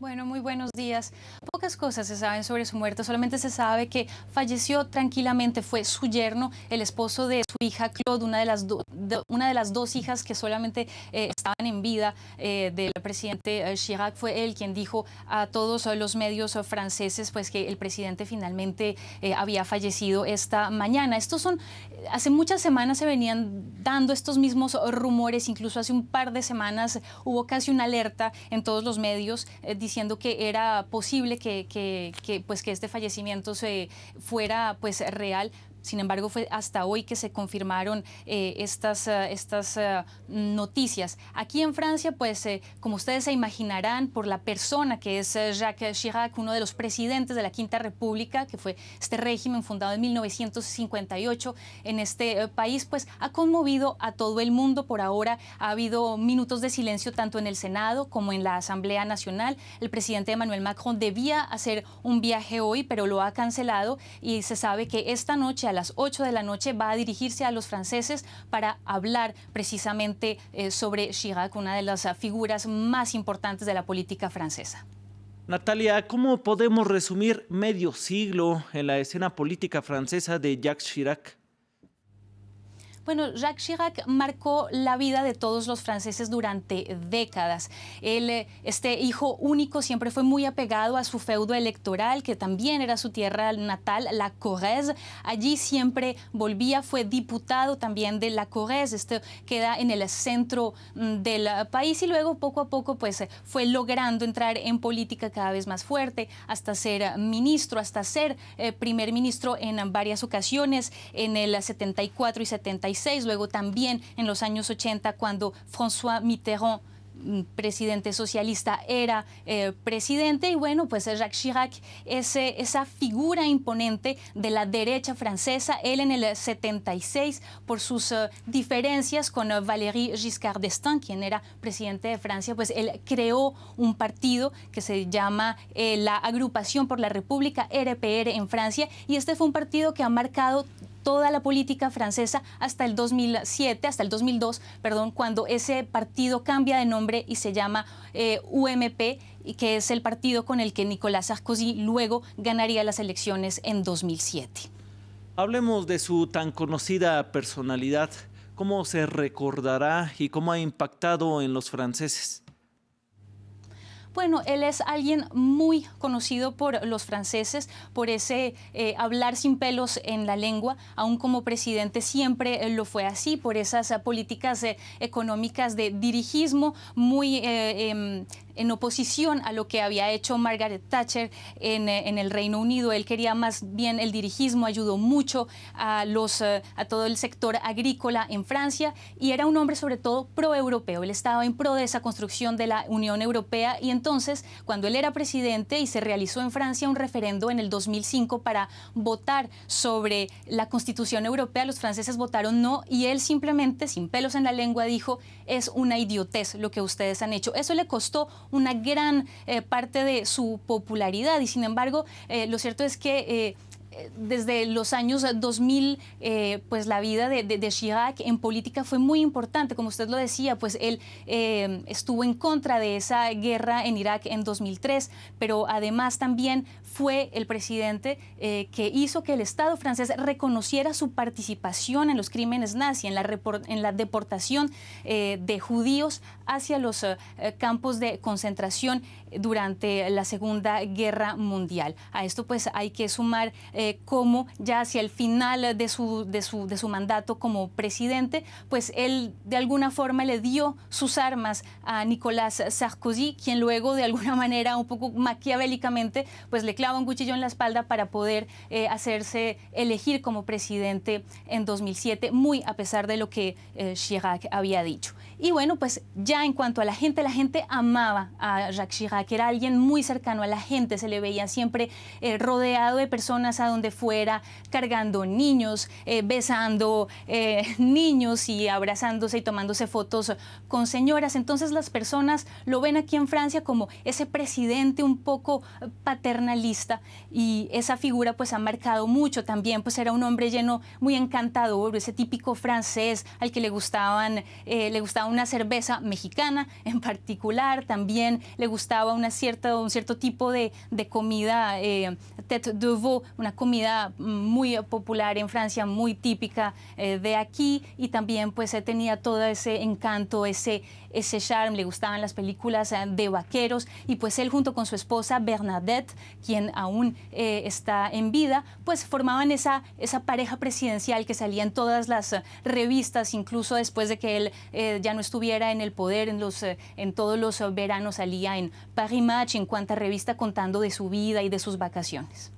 Bueno, muy buenos días. Pocas cosas se saben sobre su muerte, solamente se sabe que falleció tranquilamente, fue su yerno, el esposo de su hija Claude, una de las dos hijas que solamente estaban en vida del presidente Chirac. Fue él quien dijo a todos los medios franceses pues que el presidente finalmente había fallecido esta mañana. Hace muchas semanas se venían dando estos mismos rumores, incluso hace un par de semanas hubo casi una alerta en todos los medios diciendo que era posible que este fallecimiento fuera pues real. Sin embargo, fue hasta hoy que se confirmaron estas noticias. Aquí en Francia, pues, como ustedes se imaginarán, por la persona que es Jacques Chirac, uno de los presidentes de la Quinta República, que fue este régimen fundado en 1958 en este país, pues ha conmovido a todo el mundo. Por ahora ha habido minutos de silencio tanto en el Senado como en la Asamblea Nacional. El presidente Emmanuel Macron debía hacer un viaje hoy, pero lo ha cancelado y se sabe que esta noche a las 8 de la noche va a dirigirse a los franceses para hablar precisamente sobre Chirac, una de las figuras más importantes de la política francesa. Natalia, ¿cómo podemos resumir medio siglo en la escena política francesa de Jacques Chirac? Bueno, Jacques Chirac marcó la vida de todos los franceses durante décadas. Él, este hijo único, siempre fue muy apegado a su feudo electoral, que también era su tierra natal, la Corrèze. Allí siempre volvía, fue diputado también de la Corrèze. Esto queda en el centro del país y luego poco a poco pues, fue logrando entrar en política cada vez más fuerte hasta ser ministro, hasta ser primer ministro en varias ocasiones, en el 74 y 76. Luego también en los años 80, cuando François Mitterrand, presidente socialista, era presidente. Y bueno, pues Jacques Chirac es esa figura imponente de la derecha francesa. Él en el 76, por sus diferencias con Valéry Giscard d'Estaing, quien era presidente de Francia, pues él creó un partido que se llama la Agrupación por la República, RPR en Francia, y este fue un partido que ha marcado toda la política francesa hasta el 2002, cuando ese partido cambia de nombre y se llama UMP, y que es el partido con el que Nicolas Sarkozy luego ganaría las elecciones en 2007. Hablemos de su tan conocida personalidad. ¿Cómo se recordará y cómo ha impactado en los franceses? Bueno, él es alguien muy conocido por los franceses, por ese hablar sin pelos en la lengua. Aún como presidente siempre lo fue así, por esas políticas económicas de dirigismo muy en oposición a lo que había hecho Margaret Thatcher en el Reino Unido. Él quería más bien el dirigismo, ayudó mucho a todo el sector agrícola en Francia y era un hombre sobre todo pro-europeo. Él estaba en pro de esa construcción de la Unión Europea y entonces, cuando él era presidente y se realizó en Francia un referendo en el 2005 para votar sobre la Constitución Europea, los franceses votaron no y él simplemente, sin pelos en la lengua, dijo: es una idiotez lo que ustedes han hecho. Eso le costó una gran parte de su popularidad y sin embargo lo cierto es que desde los años 2000, pues la vida de Chirac en política fue muy importante. Como usted lo decía, pues él estuvo en contra de esa guerra en Irak en 2003, pero además también fue el presidente que hizo que el Estado francés reconociera su participación en los crímenes nazis, en la deportación de judíos hacia los campos de concentración durante la Segunda Guerra Mundial. A esto pues hay que sumar cómo ya hacia el final de su mandato como presidente, pues él de alguna forma le dio sus armas a Nicolas Sarkozy, quien luego de alguna manera un poco maquiavélicamente pues le clava un cuchillo en la espalda para poder hacerse elegir como presidente en 2007, muy a pesar de lo que Chirac había dicho. Y bueno, pues ya en cuanto a la gente amaba a Jacques Chirac, era alguien muy cercano a la gente, se le veía siempre rodeado de personas a donde fuera, cargando niños, besando niños y abrazándose y tomándose fotos con señoras. Entonces las personas lo ven aquí en Francia como ese presidente un poco paternalista, y esa figura pues ha marcado mucho también. Pues era un hombre lleno, muy encantador, ese típico francés al que le gustaba una cerveza mexicana en particular. También le gustaba un cierto tipo de comida, tête de veau, una comida muy popular en Francia, muy típica de aquí, y también pues tenía todo ese encanto, ese charme. Le gustaban las películas de vaqueros, y pues él junto con su esposa Bernadette, quien aún está en vida, pues formaban esa pareja presidencial que salía en todas las revistas, incluso después de que él ya no estuviera en el poder. En todos los veranos salía en Paris Match, en cuanta revista, contando de su vida y de sus vacaciones.